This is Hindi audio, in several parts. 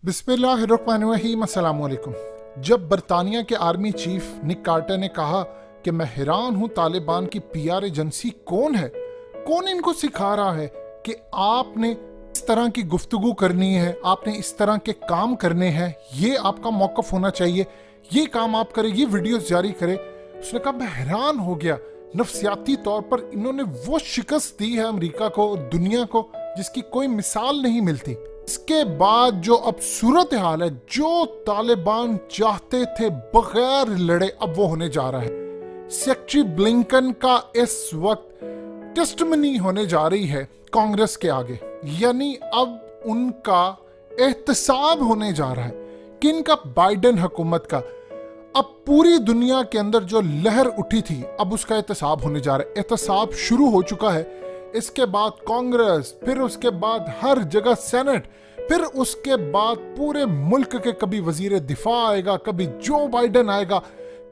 बिस्मिल्लाहिर्रहमानिर्रहीम। अस्सलाम वालेकुम। जब बरतानिया के आर्मी चीफ निक कार्टर ने कहा कि मैं हैरान हूं तालिबान की पीआर एजेंसी कौन है, कौन इनको सिखा रहा है कि आपने इस तरह की गुफ्तगू करनी है, आपने इस तरह के काम करने हैं, ये आपका मौक़िफ़ होना चाहिए, ये काम आप करें, ये वीडियोस जारी करें। उसने कहा मैं हैरान हो गया। नफ्सियाती तौर पर इन्होंने वो शिकस्त दी है अमेरिका को, दुनिया को, जिसकी कोई मिसाल नहीं मिलती। इसके बाद जो अब सूरत हाल है, जो तालिबान चाहते थे बगैर लड़े, अब वो होने जा रहा है। सेक्रेटरी ब्लिंकन का इस वक्त टेस्टमनी होने जा रही है कांग्रेस के आगे, यानी अब उनका एहतसाब होने जा रहा है। किनका? बाइडेन हुकूमत का। अब पूरी दुनिया के अंदर जो लहर उठी थी, अब उसका एहतसाब होने जा रहा है। एहतसाब शुरू हो चुका है। इसके बाद कांग्रेस, फिर उसके बाद हर जगह सेनेट, फिर उसके बाद पूरे मुल्क के कभी वजीर दिफा आएगा, कभी जो बाइडेन आएगा,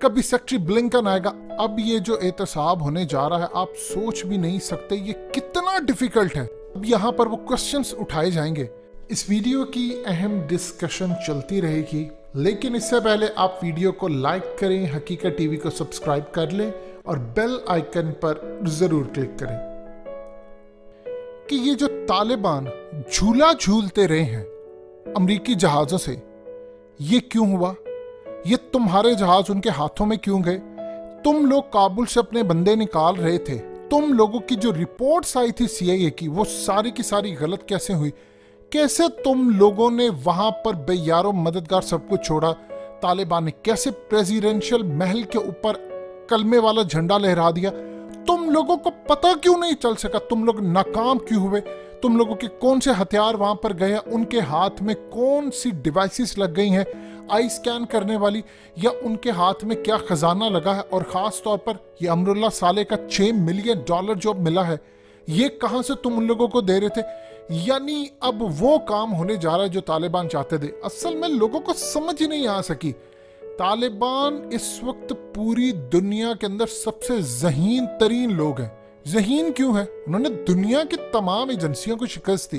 कभी सेक्रेटरी ब्लिंकन आएगा। अब ये जो एहतसाब होने जा रहा है, आप सोच भी नहीं सकते ये कितना डिफिकल्ट है। अब यहाँ पर वो क्वेश्चंस उठाए जाएंगे। इस वीडियो की अहम डिस्कशन चलती रहेगी, लेकिन इससे पहले आप वीडियो को लाइक करें, हकीकत टीवी को सब्सक्राइब कर लें और बेल आइकन पर जरूर क्लिक करें कि ये जो तालिबान झूला झूलते रहे हैं अमरीकी जहाजों से, ये क्यों हुआ? ये तुम्हारे जहाज उनके हाथों में क्यों गए? तुम लोग काबुल से अपने बंदे निकाल रहे थे, तुम लोगों की जो रिपोर्ट्स आई थी सीआईए की, वो सारी की सारी गलत कैसे हुई? कैसे तुम लोगों ने वहां पर बेयारो मददगार सब कुछ छोड़ा? तालिबान ने कैसे प्रेसिडेंशियल महल के ऊपर कलमे वाला झंडा लहरा दिया? तुम लोगों को पता क्यों नहीं चल सका? तुम लोग नाकाम क्यों हुए? तुम लोगों के कौन से हथियार वहां पर गए हैं? उनके हाथ में कौन सी डिवाइसेस लग गई हैं आई स्कैन करने वाली, या उनके हाथ में क्या खजाना लगा है? और खास तौर पर ये अमरुल्लाह साले का $6 मिलियन जो मिला है, ये कहां से तुम उन लोगों को दे रहे थे? यानी अब वो काम होने जा रहा है जो तालिबान चाहते थे। असल में लोगों को समझ ही नहीं आ सकी। तालिबान इस वक्त पूरी दुनिया के अंदर सबसे ज़हीन तरीन लोग हैं। ज़हीन क्यों है? उन्होंने दुनिया की तमाम एजेंसियों को शिकस्त दी,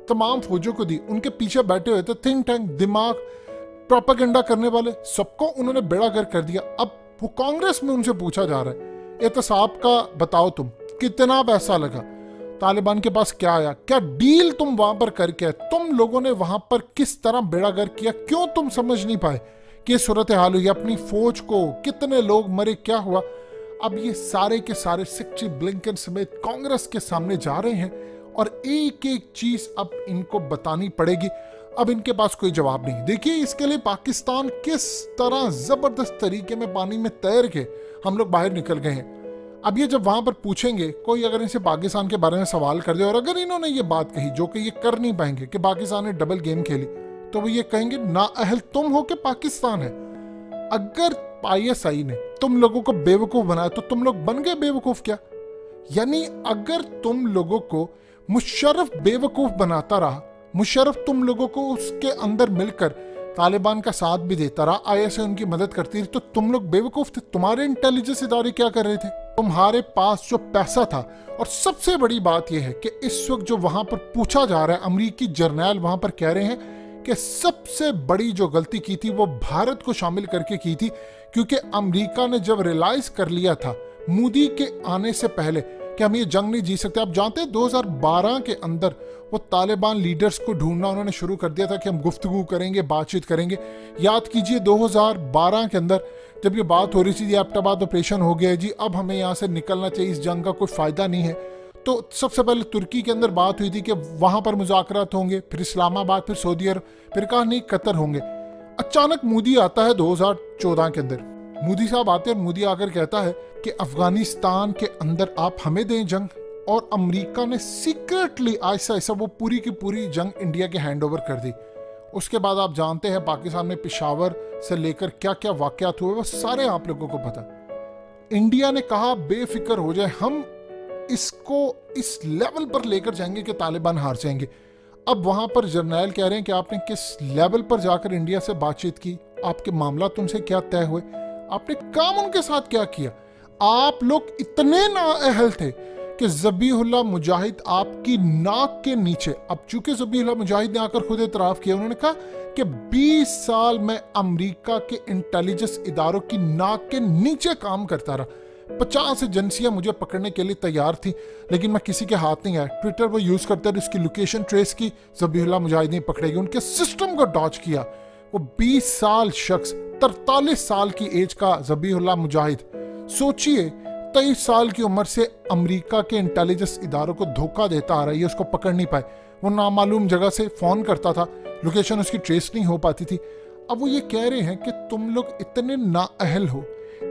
तमाम फौजों को दी, उनके पीछे बैठे हुए थे थिंक टैंक, दिमाग, प्रोपेगेंडा करने वाले, सबको उन्होंने बेड़ागर कर दिया। अब वो कांग्रेस में उनसे पूछा जा रहा है, एहतसाब का बताओ तुम कितना पैसा लगा, तालिबान के पास क्या आया, क्या डील तुम वहां पर करके आए, तुम लोगों ने वहां पर किस तरह बेड़ागर किया, क्यों तुम समझ नहीं पाए कि सूरत हाल हुई, अपनी फौज को कितने लोग मरे, क्या हुआ? अब ये सारे के सारे सेक्रेटरी ब्लिंकन समेत कांग्रेस के सामने जा रहे हैं और एक एक चीज अब इनको बतानी पड़ेगी। अब इनके पास कोई जवाब नहीं। देखिए, इसके लिए पाकिस्तान किस तरह जबरदस्त तरीके में पानी में तैर के हम लोग बाहर निकल गए हैं। अब ये जब वहां पर पूछेंगे, कोई अगर इनसे पाकिस्तान के बारे में सवाल कर दे, और अगर इन्होंने ये बात कही जो कि ये कर नहीं पाएंगे कि पाकिस्तान ने डबल गेम खेली, तो वो ये कहेंगे नाअहल तुम हो कि पाकिस्तान है। अगर आईएसआई ने तुम लोगों को बेवकूफ बनाया तो तुम लोग बन गए बेवकूफ क्या? यानी अगर तुम लोगों को मुशर्रफ बेवकूफ बनाता रहा, मुशर्रफ तुम लोगों को उसके अंदर मिलकर तालिबान का साथ भी देता रहा, आईएसआई उनकी मदद करती रही, तो तुम लोग बेवकूफ थे। तुम्हारे इंटेलिजेंस इदारे क्या कर रहे थे? तुम्हारे पास जो पैसा था। और सबसे बड़ी बात यह है कि इस वक्त जो वहां पर पूछा जा रहा है, अमरीकी जर्नैल वहां पर कह रहे हैं कि सबसे बड़ी जो गलती की थी वो भारत को शामिल करके की थी, क्योंकि अमेरिका ने जब रियलाइज कर लिया था मोदी के आने से पहले कि हम ये जंग नहीं जीत सकते। आप जानते हैं 2012 के अंदर वो तालिबान लीडर्स को ढूंढना उन्होंने शुरू कर दिया था कि हम गुफ्तगू करेंगे, बातचीत करेंगे। याद कीजिए 2012 के अंदर जब ये बात हो रही थी, एबटाबाद ऑपरेशन हो गया जी, अब हमें यहाँ से निकलना चाहिए, इस जंग का कोई फायदा नहीं है, तो सबसे पहले तुर्की के अंदर बात हुई थी कि वहां पर मुज़ाकरात होंगे, फिर इस्लामाबाद, फिर सऊदी अरब, फिर कहा नहीं कतर होंगे। अचानक मोदी आता है 2014 के अंदर। मोदी साहब आते हैं और मोदी आकर कहता है कि अफगानिस्तान के अंदर आप हमें दें जंग, और अमेरिका ने सीक्रेटली ऐसा ऐसा वो पूरी की पूरी जंग इंडिया के हैंड ओवर कर दी। उसके बाद आप जानते हैं पाकिस्तान में पेशावर से लेकर क्या क्या वाकयात हुए वो सारे आप लोगों को पता। इंडिया ने कहा बेफिक्र हो जाए, हम इसको इस लेवल पर लेकर जाएंगे कि तालिबान हार जाएंगे। अब वहां पर जर्नैल कह रहे हैं कि आपने किस लेवल पर जाकर इंडिया से बातचीत की, आपके मामला तुमसे क्या तय हुए, आपने काम उनके साथ क्या किया? आप लोग इतने नाअहल थे कि ज़बीहुल्लाह मुजाहिद आपकी नाक के नीचे, अब चूंकि ज़बीहुल्लाह मुजाहिद ने आकर खुद इतराफ़ किया, उन्होंने कहा कि 20 साल मैं अमेरिका के इंटेलिजेंस इदारों की नाक के नीचे काम करता रहा। 50 एजेंसियां मुझे पकड़ने के लिए तैयार थी, लेकिन मैं किसी के हाथ नहीं आया। ट्विटर वो यूज़ करते रहे, उसकी लोकेशन ट्रेस की, ज़बीहुल्लाह मुजाहिद ने पकड़ेगी, उनके सिस्टम को डॉच किया। वो 20 साल शख्स, 43 साल की एज का ज़बीहुल्लाह मुजाहिद, सोचिए 23 साल की उम्र से अमेरिका के इंटेलिजेंस इदारों को धोखा देता आ रहा है, ये उसको पकड़ नहीं पाए। वो नामालूम जगह से फ़ोन करता था, लोकेशन उसकी ट्रेस नहीं हो पाती थी। अब वो ये कह रहे हैं कि तुम लोग इतने नाअहल हो,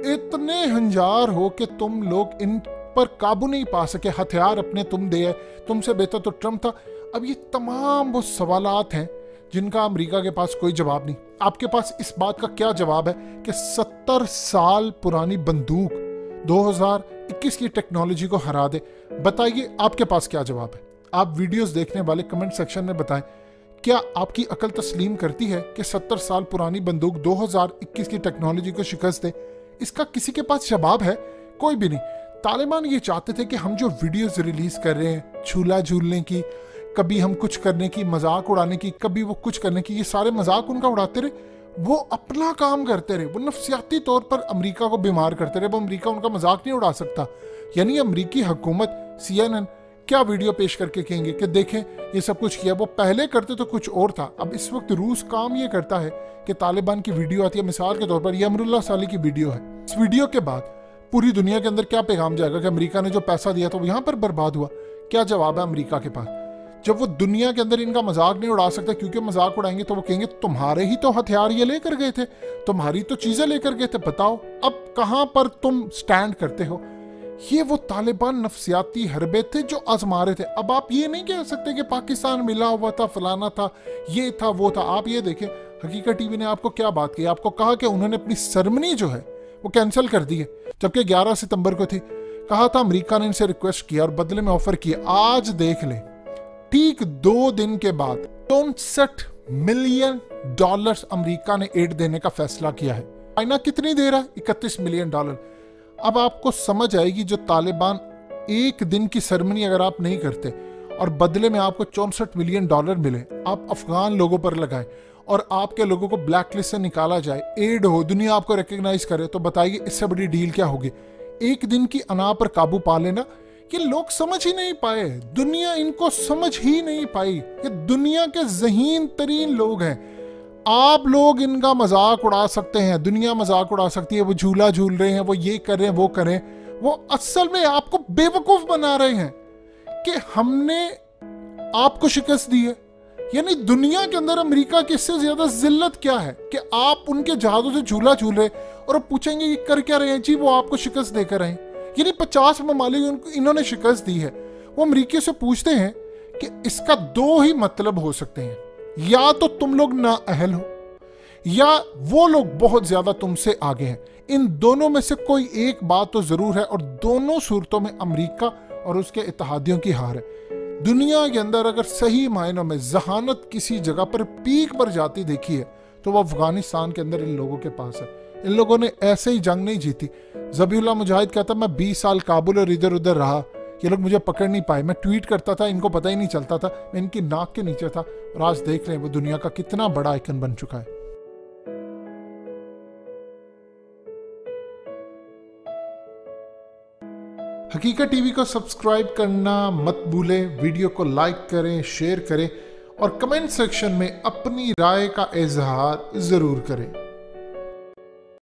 इतने हंजार हो कि तुम लोग इन पर काबू नहीं पा सके, हथियार अपने तुम दे, तुमसे बेहतर तो ट्रम्प था। अब ये तमाम वो सवालात हैं जिनका अमेरिका के पास कोई जवाब नहीं। आपके पास इस बात का क्या जवाब है कि 70 साल पुरानी बंदूक 2021 की टेक्नोलॉजी को हरा दे? बताइए आपके पास क्या जवाब है। आप वीडियोस देखने वाले कमेंट सेक्शन में बताएं, क्या आपकी अकल तस्लीम करती है कि 70 साल पुरानी बंदूक 2021 की टेक्नोलॉजी को शिकस्त दे? इसका किसी के पास जवाब है? कोई भी नहीं। तालिबान ये चाहते थे कि हम जो वीडियोस रिलीज कर रहे हैं, झूला झूलने की, कभी हम कुछ करने की, मजाक उड़ाने की, कभी वो कुछ करने की, ये सारे मजाक उनका उड़ाते रहे, वो अपना काम करते रहे, वो नफ्सियाती तौर पर अमेरिका को बीमार करते रहे। वो अमेरिका उनका मजाक नहीं उड़ा सकता। यानी अमेरिकी हुकूमत, CNN क्या वीडियो पेश करके कहेंगे कि देखें ये सब कुछ किया? वो पहले करते तो कुछ और था। अब इस वक्त रूस काम ये करता है कि तालिबान की वीडियो आती है, मिसाल के तौर पर ये अमरुल्लाह साली की वीडियो है। इस वीडियो के बाद पूरी दुनिया के अंदर क्या पैगाम जाएगा कि अमेरिका ने जो पैसा दिया था वो यहाँ पर बर्बाद हुआ? क्या जवाब है अमेरिका के पास? जब वो दुनिया के अंदर इनका मजाक नहीं उड़ा सकता, क्योंकि मजाक उड़ाएंगे तो वो कहेंगे तुम्हारे ही तो हथियार ये लेकर गए थे, तुम्हारी तो चीजें लेकर गए थे, बताओ अब कहां पर तुम स्टैंड करते हो? ये वो तालिबान नफ्सियाती हरबे थे जो आजमा रहे थे। अब आप ये नहीं कह सकते कि पाकिस्तान मिला हुआ था, फलाना था, ये था, वो था। आप ये देखें, हकीकत टीवी ने आपको क्या बात की, आपको कहा कि उन्होंने अपनी सेरेमनी जो है वो कैंसिल कर दी है, जबकि 11 सितंबर को थी। कहा था अमेरिका ने इनसे रिक्वेस्ट किया और बदले में ऑफर किया। आज देख ले, ठीक 2 दिन के बाद $64 मिलियन अमेरिका ने एड देने का फैसला किया है। चाइना कितनी दे रहा है? $31 मिलियन। अब आपको समझ आएगी, जो तालिबान एक दिन की सेरेमनी अगर आप नहीं करते और बदले में आपको $64 मिलियन मिले, आप अफगान लोगों पर लगाएं और आपके लोगों को ब्लैक लिस्ट से निकाला जाए, एड हो, दुनिया आपको रिकग्नाइज करे, तो बताइए इससे बड़ी डील क्या होगी? एक दिन की अना पर काबू पा लेना। ये लोग समझ ही नहीं पाए, दुनिया इनको समझ ही नहीं पाई। ये दुनिया के ज़हीन तरीन लोग हैं। आप लोग इनका मजाक उड़ा सकते हैं, दुनिया मजाक उड़ा सकती है, वो झूला झूल रहे हैं, वो ये कर रहे हैं, वो करें, वो असल में आपको बेवकूफ बना रहे हैं कि हमने आपको शिकस्त दी है। यानी दुनिया के अंदर अमेरिका की इससे ज्यादा जिल्लत क्या है कि आप उनके जहाजों से झूला झूल रहे और अब पूछेंगे ये कर क्या रहे हैं? जी वो आपको शिकस्त देकर आए। यानी 50 ममालिक इन्होंने शिकस्त दी है। वो अमेरिकी से पूछते हैं कि इसका 2 ही मतलब हो सकते हैं, या तो तुम लोग नाअहल हो या वो लोग बहुत ज्यादा तुमसे आगे हैं। इन दोनों में से कोई एक बात तो जरूर है, और दोनों सूरतों में अमेरिका और उसके इत्तेहादियों की हार है। दुनिया के अंदर अगर सही मायनों में जहानत किसी जगह पर पीक पर जाती देखी है तो वो अफगानिस्तान के अंदर इन लोगों के पास है। इन लोगों ने ऐसे ही जंग नहीं जीती। ज़बीहुल्लाह मुजाहिद कहता मैं 20 साल काबुल और इधर उधर रहा, ये लोग मुझे पकड़ नहीं पाए, मैं ट्वीट करता था, इनको पता ही नहीं चलता था, मैं इनकी नाक के नीचे था। और आज देख रहे हैं वो दुनिया का कितना बड़ा आइकन बन चुका है। हकीकत टीवी को सब्सक्राइब करना मत भूलें, वीडियो को लाइक करें, शेयर करें और कमेंट सेक्शन में अपनी राय का इजहार जरूर करें।